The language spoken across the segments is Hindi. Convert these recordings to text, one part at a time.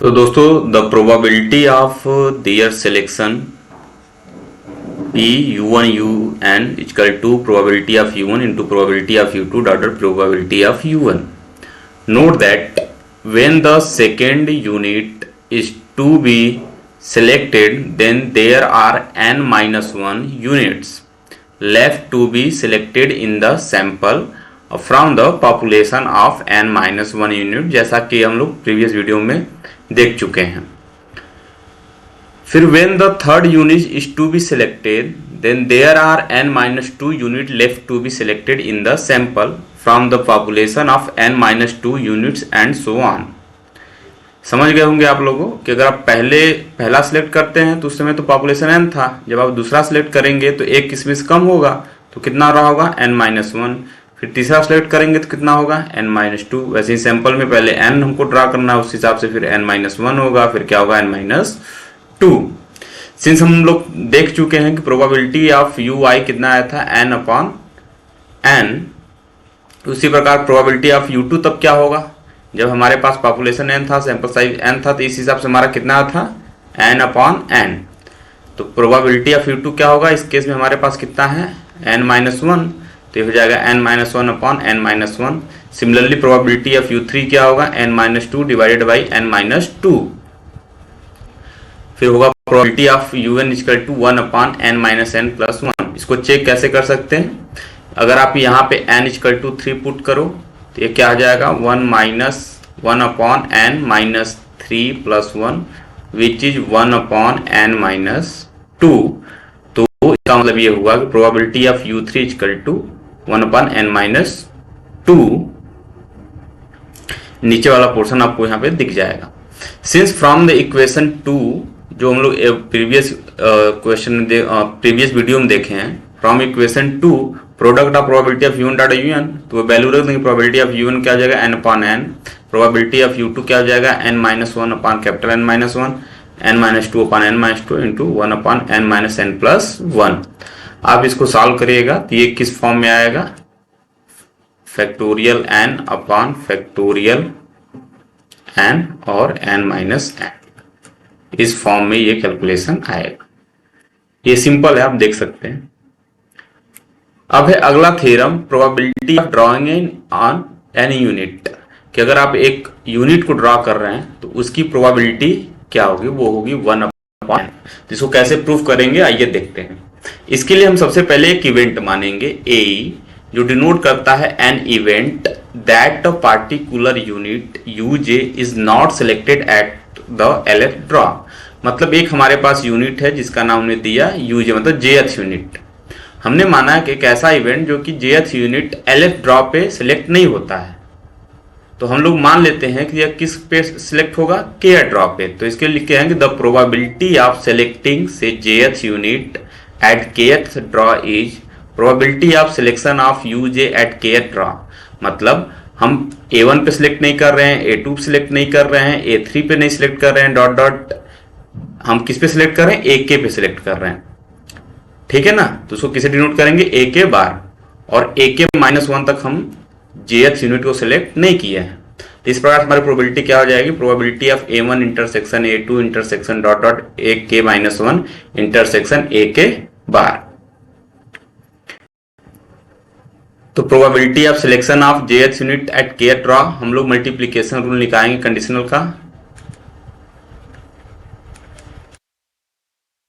तो दोस्तों the probability of their selection P U1 UN equal to probability of U1 into probability of U2 dot probability of U1. Note that when the second unit is to be selected, then there are n minus 1 units left to be selected in the sample from the population of n minus 1 unit, जैसा कि हम लोग प्रीवियस वीडियो में देख चुके हैं. फिर when the third unit is to be selected, then there are n minus 2 unit left to be selected in the sample from the population of n minus 2 units and so on. समझ गए होंगे आप लोगों कि अगर आप पहला सिलेक्ट करते हैं तो उस समय तो पॉपुलेशन n था. जब आप दूसरा सिलेक्ट करेंगे तो एक किसमें से कम होगा, तो कितना रहा होगा n माइनस 1. फिर तीसरा सिलेक्ट करेंगे तो कितना होगा n माइनस 2. वैसे ही सैंपल में पहले n हमको ड्रा करना है, उस हिसाब से फिर n माइनस 1 होगा, फिर क्या होगा n माइनस 2. सिंस हम लोग देख चुके हैं कि प्रोबेबिलिटी ऑफ यू आई कितना आया था n अपॉन n, उसी प्रकार प्रोबेबिलिटी ऑफ u2 तब क्या होगा, जब हमारे पास पॉपुलेशन n था, सैंपल साइज n था, तो इस हिसाब से हमारा कितना था n अपॉन n. तो प्रोबेबिलिटी ऑफ u2 क्या होगा, इस केस में हमारे पास कितना है n माइनस 1, तो ये हो जाएगा n minus 1 upon n minus 1. Similarly probability of u3 क्या होगा n minus 2 divided by n minus 2. फिर होगा probability of un equal to 1 upon n minus n plus 1. इसको चेक कैसे कर सकते हैं, अगर आप यहाँ पे n इक्वल टू 3 पुट करो तो ये क्या आ जाएगा 1 minus 1 upon n minus 3 plus 1 which is 1 upon n minus 2. तो इसका मतलब ये हुआ कि probability of u3 equal to 1 upon n minus 2. नीचे वाला पोर्शन आपको यहाँ पे दिख जाएगा. सिंस फ्रॉम द इक्वेशन 2 जो हम लोग प्रीवियस प्रीवियस वीडियो में देखे हैं, from equation 2 product of probability of u1 dot un, तो वो वैल्यू रख देंगे. प्रोबेबिलिटी ऑफ u1 क्या हो जाएगा n upon n, probability of u2 क्या हो जाएगा n minus 1 upon capital n minus 1, n minus 2 upon n minus 2 into 1 upon n minus n plus 1. आप इसको सॉल्व करिएगा तो ये किस फॉर्म में आएगा, factorial n upon factorial n और n माइनस n, इस फॉर्म में ये कैलकुलेशन आएगा. ये सिंपल है, आप देख सकते हैं. अब है अगला theorem, probability of drawing in on any unit, कि अगर आप एक यूनिट को ड्रॉ कर रहे हैं तो उसकी प्रोबेबिलिटी क्या होगी, वो होगी 1 अपॉन n. जिसको कैसे प्रूफ करेंगे आइए देखते हैं. इसके लिए हम सबसे पहले एक इवेंट मानेंगे ए, जो डिनोट करता है an event that a particular unit u j is not selected at the LF draw. मतलब एक हमारे पास यूनिट है जिसका नाम हमने दिया यूजे, मतलब जेएथ यूनिट. हमने माना कि एक ऐसा इवेंट जो कि जेएथ यूनिट एलएफ ड्रॉ पे सिलेक्ट नहीं होता है, तो हम लोग मान लेते हैं कि यह किस पे सिलेक्ट होगा, के ड्रॉ पे. तो इसके लिए लिखे हैं कि द प्रोबेबिलिटी ऑफ सेलेक्टिंग से jth unit at kth draw is probability of selection of u j at kth draw. मतलब हम A1 पे सिलेक्ट नहीं कर रहे हैं, A2 पे सिलेक्ट नहीं कर रहे हैं, A3 पे नहीं सिलेक्ट कर रहे हैं, डॉट डॉट हम किस पे सिलेक्ट कर रहे हैं, AK पे सिलेक्ट कर रहे हैं. ठीक है ना, तो उसको किसे डिनोट करेंगे, AK बार, और AK माइनस 1 तक हम जेएथ यूनिट को सिलेक्ट नहीं किए हैं. तो इस प्रकार हमारी प्रोबेबिलिटी क्या हो जाएगी, probability of A1 intersection A2 intersection dot dot AK minus 1 intersection AK bar. तो probability of selection of jth unit at k draw, हम लोग मल्टीप्लीकेशन रूल निकालेंगे कंडीशनल का.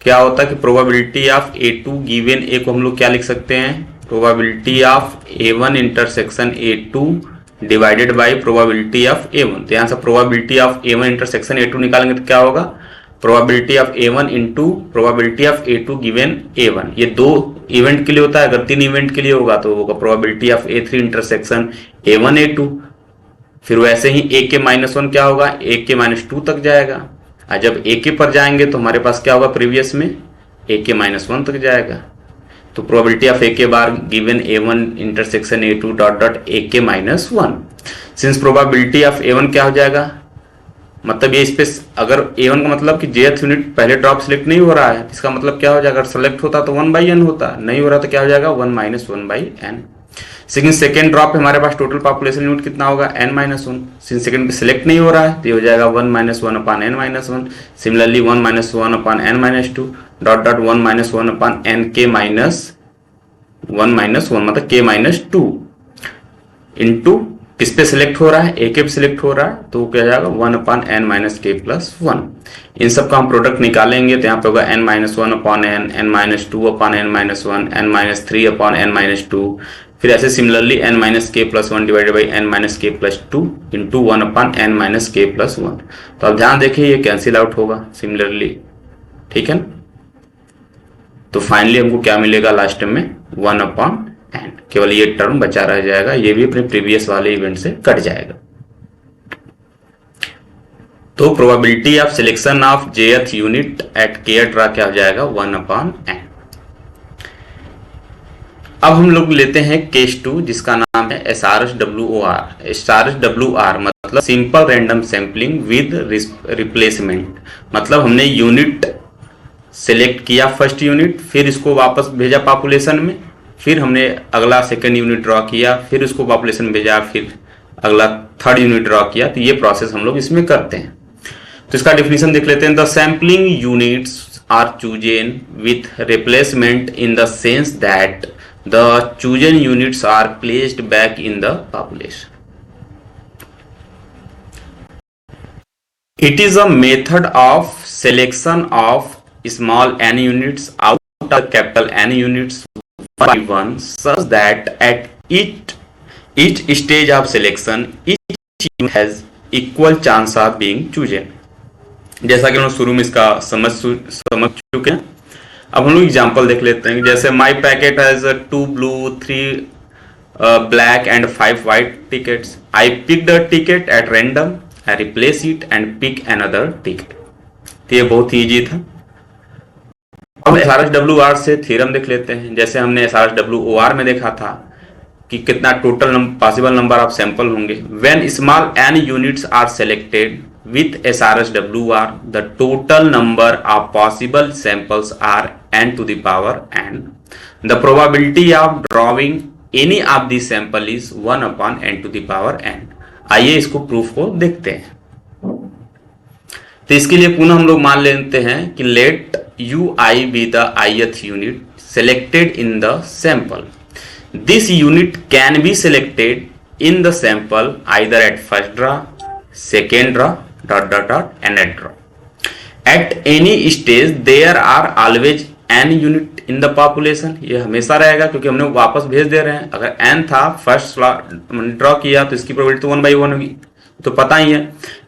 क्या होता है कि probability of A2 given A को हम लोग क्या लिख सकते हैं, probability of A1 intersection A2 divided by probability of A1. तो यहां से probability of A1 intersection A2 निकालेंगे तो क्या होगा, probability of A1 into probability of A2 given A1. ये दो इवेंट के लिए होता है, अगर 3 इवेंट के लिए होगा तो होगा probability of A3 intersection A1 A2. फिर वैसे ही AK माइनस 1 क्या होगा, AK माइनस 2 तक जाएगा. और जब AK पर जाएंगे तो हमारे पास क्या होगा, प्रीवियस में AK माइनस 1 तक जाएगा. तो probability of AK bar given A1 intersection A2 dot dot AK minus 1. Since probability of A1 क्या हो जाएगा, मतलब ये इस पे अगर A1 का मतलब कि जेएथ यूनिट पहले ड्रॉप सिलेक्ट नहीं हो रहा है, इसका मतलब क्या हो जाएगा, अगर सेलेक्ट होता तो 1 बाई n होता, नहीं हो रहा तो क्या हो जाएगा 1 minus 1 by n. Since second drop पे हमारे पास टोटल पॉपुलेशन यूनिट कितना होगा n-1। सिंस सेकेंड पे सिलेक्ट नहीं हो रहा है तो ये हो जाएगा 1 - 1 अपान n-1। सिमिलरली 1 - 1 अपान n-2 डॉट डॉट 1 - 1 अपान n k -1 -1 मतलब k -2 इंटू किस पे सिलेक्ट हो रहा है, a के पे सिलेक्ट हो रहा है तो क्या जाएगा 1 अपान n - k + 1। इन सब का हम प्रोडक्ट निकालेंगे तो यहाँ पे होगा n-1 अपान n, n-2 अपान n-1, n-3 अपान n-2, फिर ऐसे similarly n - k + 1 divided by n - k + 2 into 1 upon n - k + 1। तो अब ध्यान देखिए ये कैंसिल आउट होगा सिमिलरली, ठीक है ना। तो फाइनली हमको क्या मिलेगा लास्ट में 1 अपान n, केवल ये टर्म बचा रह जाएगा, ये भी अपने प्रीवियस वाले इवेंट से कट जाएगा। तो probability of selection of jth unit at kth draw क्या हो जाएगा 1 अपान n। अब हम लोग लेते हैं केस 2 जिसका नाम है SRSWOR। SRSWOR मतलब simple random sampling with replacement. मतलब हमने यूनिट सिलेक्ट किया फर्स्ट यूनिट, फिर इसको वापस भेजा पॉपुलेशन में, फिर हमने अगला सेकंड यूनिट ड्रॉ किया, फिर उसको पॉपुलेशन भेजा, फिर अगला थर्ड यूनिट ड्रॉ किया। तो ये प्रोसेस हम लोग इसमें करते हैं। तो इसका डेफिनेशन देख लेते हैं। The sampling units are chosen with replacement in the sense that the chosen units are placed back in the population. It is a method of selection of small n units out of capital N units by one such that at each stage of selection each unit has equal chance of being chosen। जैसा कि हम शुरू में इसका समझ चुके हैं। अब हम लोग एग्जांपल देख लेते हैं। जैसे my packet has 2 blue 3 black and 5 white tickets. I pick the ticket at random, I replace it and pick another ticket। तो ये बहुत ही इजी था। अब SRSWOR से थ्योरम देख लेते हैं। जैसे हमने SRSWOR में देखा था कि कितना total possible number of sample होंगे। When small n units are selected with SRSWOR, the total number of possible samples are n to the power n। The probability of drawing any of these sample is 1 upon n to the power n। आइए इसको प्रूफ को देखते हैं। तो इसके लिए पुनः हम लोग मान लेते हैं कि let ui be the ith unit selected in the sample। This unit can be selected in the sample either at first draw, second draw, dot dot dot and at draw। At any stage there are always n unit in the population। ये हमेशा रहेगा क्योंकि हमने वापस भेज दे रहे हैं। अगर n था फर्स्ट ड्रॉ किया तो इसकी प्रोबेबिलिटी 1/1 होगी, तो पता ही है।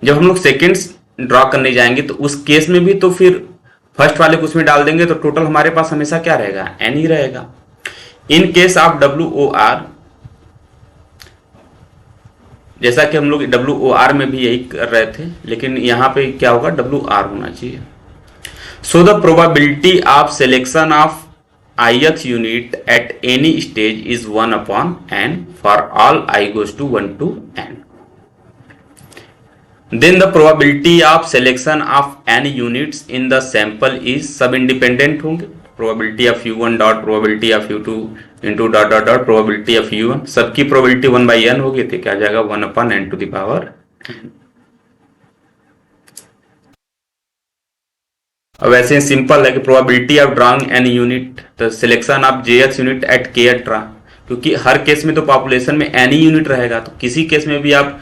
जब हम लोग सेकेंड ड्रॉ करने जाएंगे तो उस केस में भी तो फिर फर्स्ट वाले को उसमें डाल देंगे तो टोटल हमारे पास हमेशा क्या रहेगा n ही रहेगा। इन केस ऑफ WOR, जैसा कि हम लोग WOR में भी यही कर रहे थे, लेकिन यहाँ पे क्या होगा WR होना चाहिए। So the probability of selection of ith unit at any stage is 1 upon n for all I goes to 1 to n। Then the probability of selection of n units in the sample is सब independent होंगे। probability of u1 dot probability of u2 into dot dot dot probability of u1, सबकी probability 1/n होगी तो क्या जाएगा 1 upon n to the power n। अब वैसे सिंपल है कि probability of drawing an unit the selection of jth unit at kth draw, क्योंकि हर केस में तो पॉपुलेशन में n ही यूनिट रहेगा। तो किसी केस में भी आप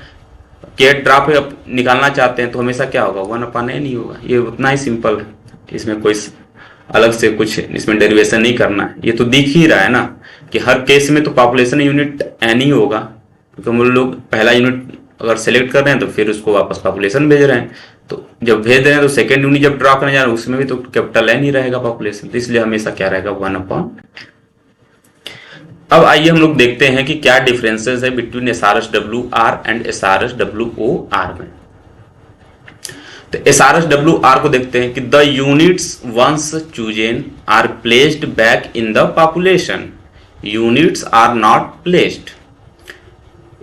kth ड्रा पे आप निकालना चाहते हैं तो हमेशा क्या होगा 1 upon n ही होगा। ये उतना ही सिंपल है, इसमें कोई अलग से कुछ इसमें डेरिवेशन नहीं करना है। ये तो दिख ही रहा है ना कि हर केस में तो पॉपुलेशन यूनिट n ही होगा, क्योंकि हम लोग पहला यूनिट अगर सेलेक्ट कर रहे हैं तो फिर उसको वापस पॉपुलेशन भेज रहे हैं। तो जब भेज रहे हैं तो सेकेंड यूनिट जब ड्रॉ करने जा रहे हैं उसमें भी तो कैपिटल n ही रहेगा पॉपुलेशन, तो इसलिए हमेशा क्या रहेगा 1 upon। अब आइए हम लोग देखते हैं कि क्या डिफरेंसेस है बिटवीन SRSWR एंड SRSWOR में। तो SRSWR को देखते हैं कि the units once chosen are placed back in the population, units are not placed.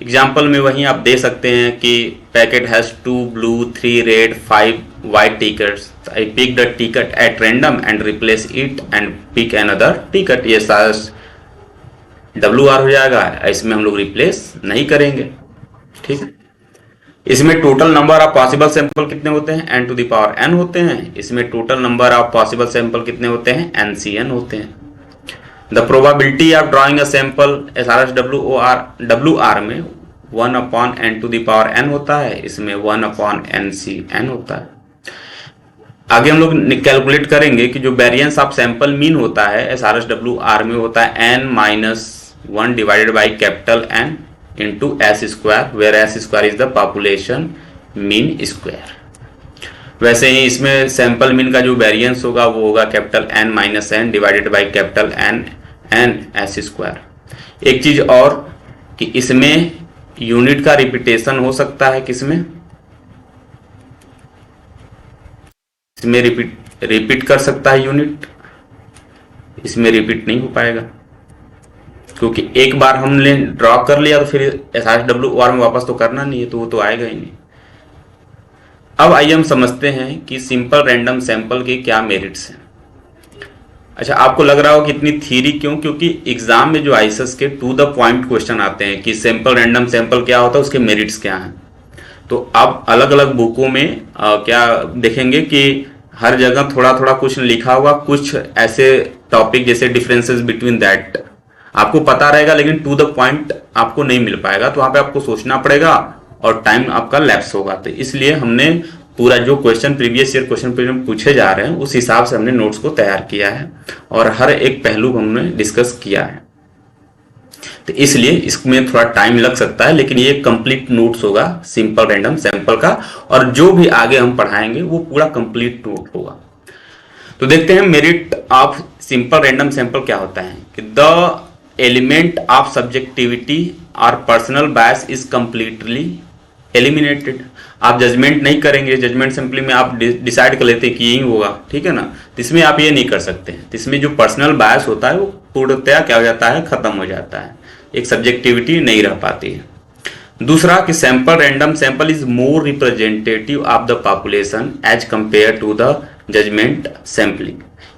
Example में वहीं आप दे सकते हैं कि packet has 2 blue 3 red 5 white tickets, I pick the ticket at random and replace it and pick another ticket. ये WR हो जाएगा, इसमें हम लोग रिप्लेस नहीं करेंगे। ठीक है, इसमें total number of possible sample कितने होते हैं, n to the power n होते हैं। इसमें total number of possible sample कितने होते हैं, NCN होते हैं। The probability of drawing a sample SRS WR में 1/n to the power n होता है, इसमें 1/NCN होता है। आगे हम लोग कैलकुलेट करेंगे कि जो वेरिएंस ऑफ सैंपल मीन होता है SRS WR में होता है n-1 divided by capital N into S square, where S square is the population mean square. वैसे ही इसमें सैंपल मीन का जो वेरिएंस होगा वो होगा capital N-N divided by capital N S square. एक चीज और कि इसमें यूनिट का रिपीटेशन हो सकता है, किसमें, इसमें रिपीट कर सकता है यूनिट, इसमें रिपीट नहीं हो पाएगा क्योंकि एक बार हमने ड्रॉ कर लिया तो फिर SRS WR में वापस तो करना नहीं है, तो वो तो आएगा ही नहीं। अब आइए हम समझते हैं कि सिंपल रैंडम सैंपल के क्या मेरिट्स हैं। अच्छा, आपको लग रहा हो कि इतनी थ्योरी क्यों, क्योंकि एग्जाम में जो आईएसएस के टू द पॉइंट क्वेश्चन आते हैं कि सिंपल रैंडम सैंपल क्या होता है, उसके मेरिट्स क्या हैं। तो आप अलग अलग बुकों में क्या देखेंगे कि हर जगह थोड़ा थोड़ा कुछ लिखा हुआ, कुछ ऐसे टॉपिक जैसे डिफरेंसेस बिटवीन दैट आपको पता रहेगा, लेकिन टू द पॉइंट आपको नहीं मिल पाएगा, तो वहां पे आपको सोचना पड़ेगा और टाइम आपका लैप्स होगा। तो इसलिए हमने पूरा जो question previous year question paper में पूछे जा रहे हैं उस हिसाब से हमने नोट्स को तैयार किया है और हर एक पहलू हमने डिस्कस किया है। तो इसलिए इसमें थोड़ा टाइम लग सकता है, लेकिन ये कंप्लीट नोट्स होगा सिंपल रैंडम सैंपल का, और जो भी आगे हम पढ़ाएंगे वो पूरा कंप्लीट नोट होगा। तो देखते हैं merit of simple random sample क्या होता है कि द एलिमेंट ऑफ सब्जेक्टिविटी और personal bias is completely eliminated. आप जजमेंट नहीं करेंगे, जजमेंट सैंपलिंग में आप डिसाइड कर लेते हैं कि यही होगा, ठीक है ना। तो इसमें आप ये नहीं कर सकते हैं। तो इसमें जो पर्सनल बायस होता है वो पूर्णतया क्या हो जाता है, खत्म हो जाता है, एक सब्जेक्टिविटी नहीं रह पाती है। दूसरा कि sample random sample is more representative of the population as compare to the judgement sampling.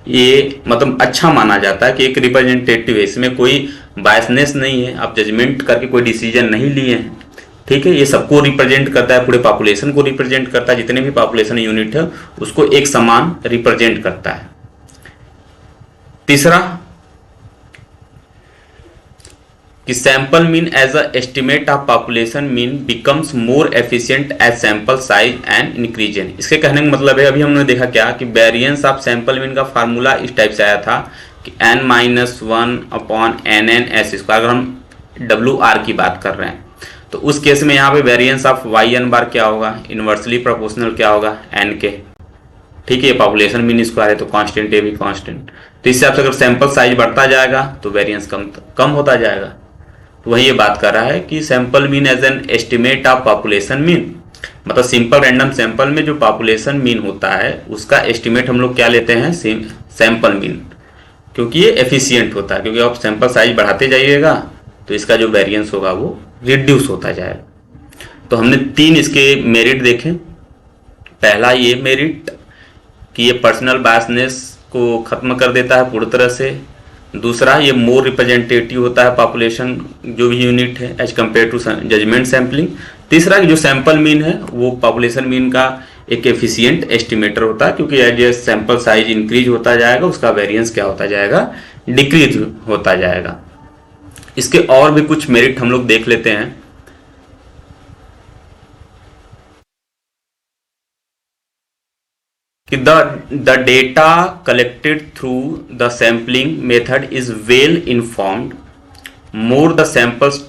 ये मतलब अच्छा माना जाता है कि एक रिप्रेजेंटेटिव है, इसमें कोई बायसनेस नहीं है, आप जजमेंट करके कोई डिसीजन नहीं लिए हैं, ठीक है। ये सबको रिप्रेजेंट करता है, पूरे पॉपुलेशन को रिप्रेजेंट करता है, जितने भी पॉपुलेशन यूनिट है उसको एक समान रिप्रेजेंट करता है। तीसरा कि sample mean as a estimate of population mean becomes more efficient as sample size and increasing. इसके कहने का मतलब है, अभी हमने देखा क्या कि वेरिएंस ऑफ सैंपल मीन का फार्मूला इस टाइप से आया था कि n-1/nn स्क्वायर। अगर हम WR की बात कर रहे हैं तो उस केस में यहाँ पे वेरिएंस ऑफ yn बार क्या होगा, इनवर्सली प्रोपोर्शनल क्या होगा, n के, ठीक है। पॉपुलेशन मीन स्क्वायर है तो कांस्टेंट, ये भी कांस्टेंट। तो इस हिसाब से अगर सैंपल साइज बढ़ता जाएगा तो वेरिएंस कम होता जाएगा। तो वही ये बात कर रहा है कि sample mean as an estimate of population mean, मतलब सिंपल रैंडम सैंपल में जो पॉपुलेशन मीन होता है उसका एस्टिमेट हम लोग क्या लेते हैं, सैंपल मीन, क्योंकि ये एफिशिएंट होता है। क्योंकि आप सैंपल साइज बढ़ाते जाइएगा तो इसका जो वेरिएंस होगा वो रिड्यूस होता जाएगा। तो हमने 3 इसके मेरिट देखे। पहला ये मेरिट कि ये पर्सनल बायसनेस को खत्म कर देता है पूरी तरह से। दूसरा, ये मोर रिप्रेजेंटेटिव होता है पॉपुलेशन जो भी यूनिट है as compare to judgement sampling. तीसरा कि जो सैंपल मीन है वो पॉपुलेशन मीन का एक एफिशिएंट एस्टिमेटर होता है, क्योंकि as a sample size increase होता जाएगा उसका वेरिएंस क्या होता जाएगा, डिक्रीज होता जाएगा। इसके और भी कुछ मेरिट हम लोग देख लेते हैं। कि the data collected through the sampling method is well informed. More the samples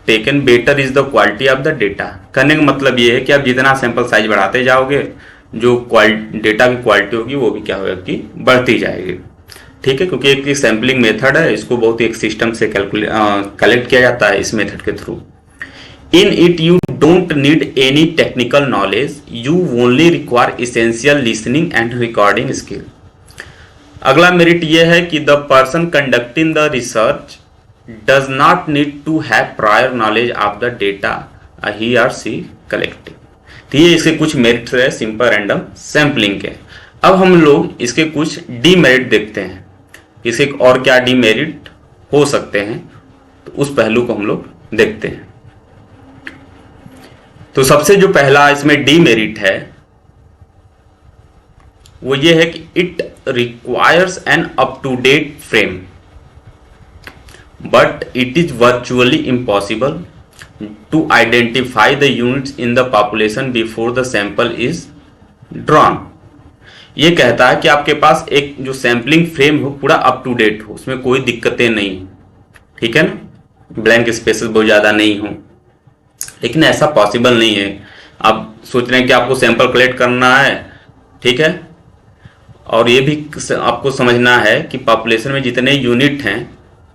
taken, better is the quality of the data. कहने का मतलब ये है कि आप जितना सैंपल साइज बढ़ाते जाओगे जो डेटा की क्वालिटी होगी वो भी क्या होगी, बढ़ती जाएगी, ठीक है। क्योंकि एक सैम्पलिंग मेथड है, इसको बहुत ही एक सिस्टम से कलेक्ट किया जाता है इस मेथड के through. In it you don't need any technical knowledge, you only require essential listening and recording skill. अगला मेरिट ये है कि the person conducting the research does not need to have prior knowledge of the data he or she collecting. तो ये इसके कुछ मेरिट्स है सिंपल रैंडम सैम्पलिंग के। अब हम लोग इसके कुछ डीमेरिट देखते हैं, इसके और क्या डीमेरिट हो सकते हैं तो उस पहलू को हम लोग देखते हैं। तो सबसे जो पहला इसमें डीमेरिट है वो ये है कि it requires an up to date frame, but it is virtually impossible to identify the units in the population before the sample is drawn. ये कहता है कि आपके पास एक जो सैंपलिंग फ्रेम हो पूरा अप टू डेट हो, उसमें कोई दिक्कतें नहीं, ठीक है ना, ब्लैंक स्पेसेस बहुत ज़्यादा नहीं हो। लेकिन ऐसा पॉसिबल नहीं है। आप सोच रहे हैं कि आपको सैंपल कलेक्ट करना है, ठीक है, और ये भी आपको समझना है कि पॉपुलेशन में जितने यूनिट हैं,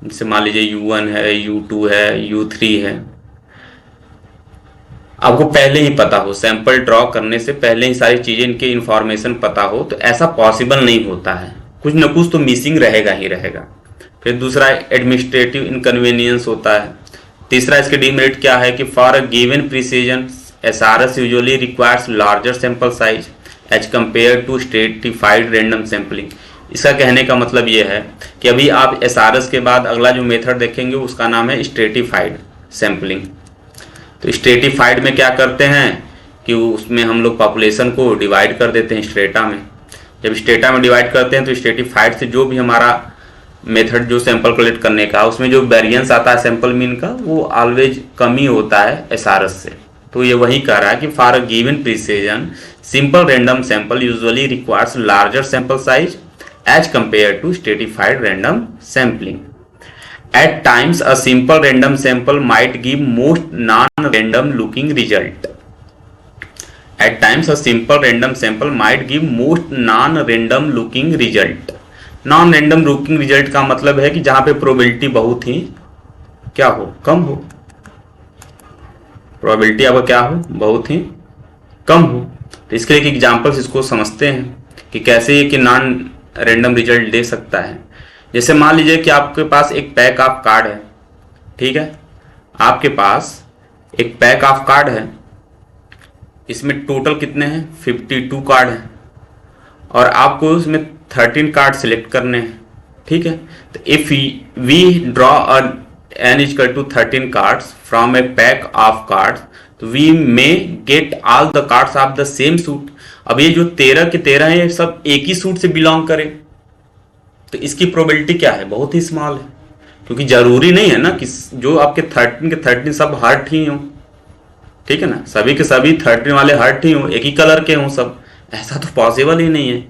जैसे मान लीजिए U1 है, U2 है, U3 है, आपको पहले ही पता हो, सैंपल ड्रॉ करने से पहले ही सारी चीज़ें इनके इन्फॉर्मेशन पता हो, तो ऐसा पॉसिबल नहीं होता है। कुछ न कुछ तो मिसिंग रहेगा ही रहेगा। फिर दूसरा एडमिनिस्ट्रेटिव इनकन्वीनियंस होता है। तीसरा इसके डीमेरिट क्या है कि for a given precision SRS usually requires larger sample size as compare to stratified random sampling. इसका कहने का मतलब ये है कि अभी आप SRS के बाद अगला जो मेथड देखेंगे उसका नाम है स्ट्रेटिफाइड सैंपलिंग। तो स्ट्रेटिफाइड में क्या करते हैं कि उसमें हम लोग पॉपुलेशन को डिवाइड कर देते हैं स्ट्रेटा में। जब स्ट्रेटा में डिवाइड करते हैं तो स्ट्रेटिफाइड से जो भी हमारा मेथड जो सैंपल कलेक्ट करने का, उसमें जो वेरिएंस आता है सैंपल मीन का, वो ऑलवेज कम ही होता है SRS से। तो ये वही कह रहा है कि for a given precision simple random sample usually requires larger sample size as compare to stratified random sampling. At times, a simple random sample might give most non-random looking result. At times, a simple random sample might give most non-random looking result. Non-random looking result का मतलब है कि जहां पे प्रोबेबिलिटी बहुत ही क्या हो, कम हो। प्रोबेबिलिटी आपका क्या हो, बहुत ही कम हो। तो इसके लिए एग्जाम्पल्स इसको समझते हैं कि कैसे ये कि नॉन रैंडम रिजल्ट दे सकता है। जैसे मान लीजिए कि आपके पास एक पैक ऑफ कार्ड है, ठीक है, आपके पास एक पैक ऑफ कार्ड है, इसमें टोटल कितने हैं, 52 कार्ड हैं, और आपको उसमें 13 कार्ड सिलेक्ट करने हैं, ठीक है। तो if we draw n equal to 13 cards from a pack of cards, तो we may get all the cards of the same suit. अब ये जो 13 के 13 है, सब एक ही सूट से बिलोंग करें, तो इसकी प्रोबेबिलिटी क्या है, बहुत ही स्मॉल है, क्योंकि जरूरी नहीं है ना कि जो आपके 13 के 13 सब हर्ट ही हों, ठीक है ना, सभी के सभी 13 वाले हर्ट ही हों, एक ही कलर के हों सब, ऐसा तो पॉसिबल ही नहीं है।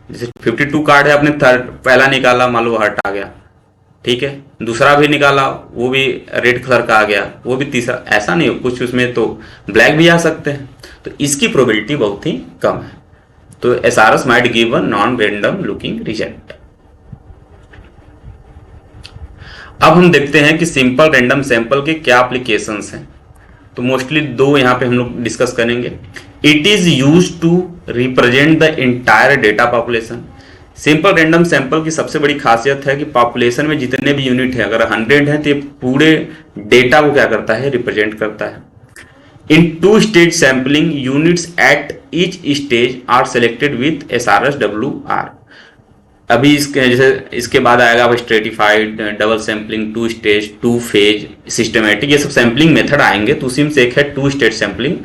जैसे 52 कार्ड है, आपने पहला निकाला, मान लो हर्ट आ गया, ठीक है, दूसरा भी निकाला, वो भी रेड कलर का आ गया, वो भी तीसरा, ऐसा नहीं हो, कुछ उसमें तो ब्लैक भी आ सकते हैं, तो इसकी प्रोबेबिलिटी बहुत ही कम है। तो SRS might give a non-random looking result। अब हम देखते हैं कि सिंपल रैंडम सैंपल के क्या एप्लीकेशंस हैं। तो मोस्टली दो यहाँ पे हम लोग डिस्कस करेंगे। It is used to represent the entire data population. Simple random sample की सबसे बड़ी खासियत है कि पॉपुलेशन में जितने भी यूनिट है, अगर 100 है तो ये पूरे डेटा को क्या करता है, रिप्रेजेंट करता है। In two-stage sampling, units at each stage are selected with SRS-WR। अभी इसके जैसे इसके बाद आएगा stratified, double sampling, two stage, two phase, systematic, ये सब सैम्पलिंग मेथड आएंगे। तो उसी में से एक है टू स्टेज सैम्पलिंग।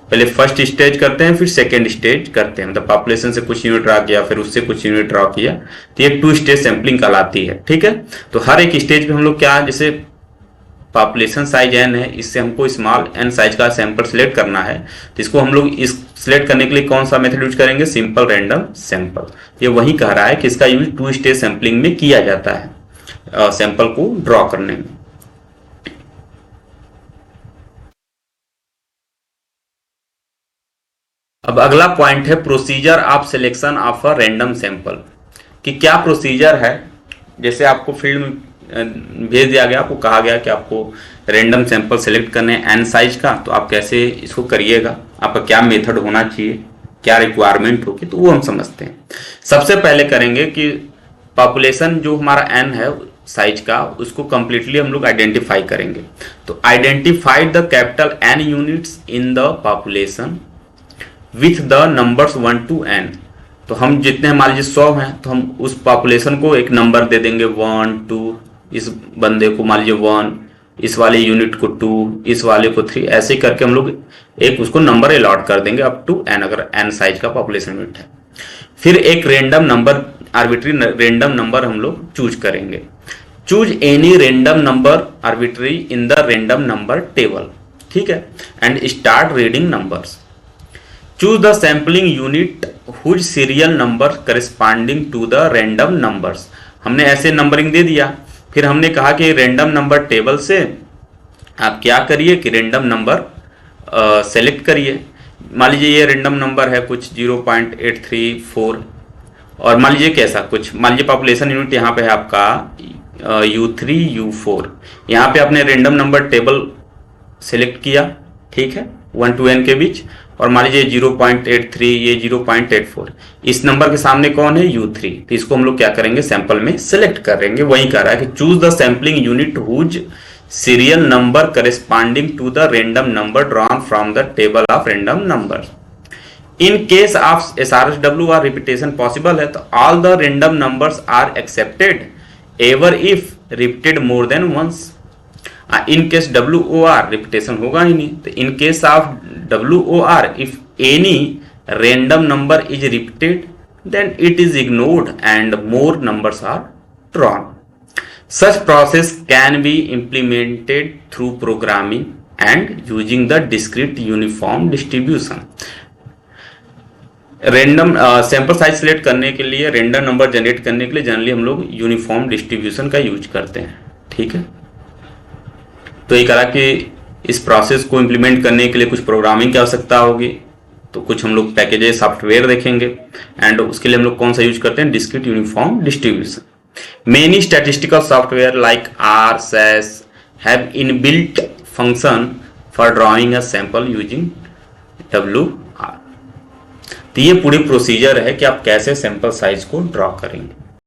पहले फर्स्ट स्टेज करते हैं, फिर सेकेंड स्टेज करते हैं, मतलब पॉपुलेशन से कुछ यूनिट ड्रा किया, फिर उससे कुछ यूनिट ड्रा किया, तो ये टू स्टेज सैम्पलिंग कहलाती है, ठीक है। तो हर एक स्टेज पे हम लोग क्या, जैसे पॉपुलेशन साइज n है, इससे हमको स्मॉल n साइज का सैंपल सिलेक्ट करना है, तो इसको हम लोग इस सिलेक्ट करने के लिए कौन सा मेथड यूज करेंगे, सिंपल रैंडम सैंपल। ये वही कह रहा है कि इसका यूज टू स्टेज सैंपलिंग में किया जाता है सैंपल को ड्रॉ करने में। अब अगला पॉइंट है procedure of selection of a random sample, कि क्या प्रोसीजर है। जैसे आपको फील्ड में भेज दिया गया, आपको कहा गया कि आपको रैंडम सैंपल सेलेक्ट करने n साइज का, तो आप कैसे इसको करिएगा, आपका क्या मेथड होना चाहिए, क्या रिक्वायरमेंट होगी, तो वो हम समझते हैं। सबसे पहले करेंगे कि पॉपुलेशन जो हमारा n है साइज का, उसको कंप्लीटली हम लोग आइडेंटिफाई करेंगे। तो identify the capital N units in the population with the numbers 1 to n। तो हम जितने मान लीजिए 100 हैं, तो हम उस पॉपुलेशन को एक नंबर दे देंगे 1 2 इस बंदे को मान लीजिए 1, इस वाले यूनिट को 2, इस वाले को 3, ऐसे करके हम लोग एक उसको नंबर अलॉट कर देंगे अप टू n, अगर n साइज का पॉपुलेशन यूनिट है। फिर एक random number, arbitrary random number हम लोग चूज करेंगे। Choose any random number arbitrary in the random number table, ठीक है, and start reading numbers. Choose the sampling unit whose serial number corresponding to the random numbers. हमने ऐसे नंबरिंग दे दिया। फिर हमने कहा कि रेंडम नंबर टेबल से आप क्या करिए कि रेंडम नंबर सेलेक्ट करिए। मान लीजिए ये रेंडम नंबर है कुछ 0.834, और मान लीजिए कैसा कुछ, मान लीजिए पॉपुलेशन यूनिट यहाँ पे है आपका U3 U4। यहाँ पे आपने रेंडम नंबर टेबल सेलेक्ट किया, ठीक है, 1 to n के बीच, और मान लीजिए 0.83, ये 0.84, इस नंबर के सामने कौन है U3, तो इसको हम लोग क्या करेंगे सैंपल में सेलेक्ट करेंगे। वही कह रहा है कि choose the sampling unit whose serial number corresponding to the random number drawn from the table of random number. In case of SRSW are repetition possible है तो all the random numbers are accepted ever if repeated more than once. In case WOR repetition होगा ही नहीं, तो in case of WOR if any random number is repeated then it is ignored and more numbers are drawn. Such process can be implemented through programming and using the discrete uniform distribution. Random sample size select करने के लिए, रैंडम नंबर जनरेट करने के लिए जनरली हम लोग यूनिफॉर्म डिस्ट्रीब्यूशन का यूज करते हैं, ठीक है। तो ये कहा कि इस प्रोसेस को इम्प्लीमेंट करने के लिए कुछ प्रोग्रामिंग की आवश्यकता होगी, तो कुछ हम लोग पैकेजेस सॉफ्टवेयर देखेंगे, एंड उसके लिए हम लोग कौन सा यूज करते हैं, discrete uniform distribution. Many statistical software like R, SAS have inbuilt function for drawing a sample using WR। तो ये पूरी प्रोसीजर है कि आप कैसे सैंपल साइज को ड्रॉ करेंगे।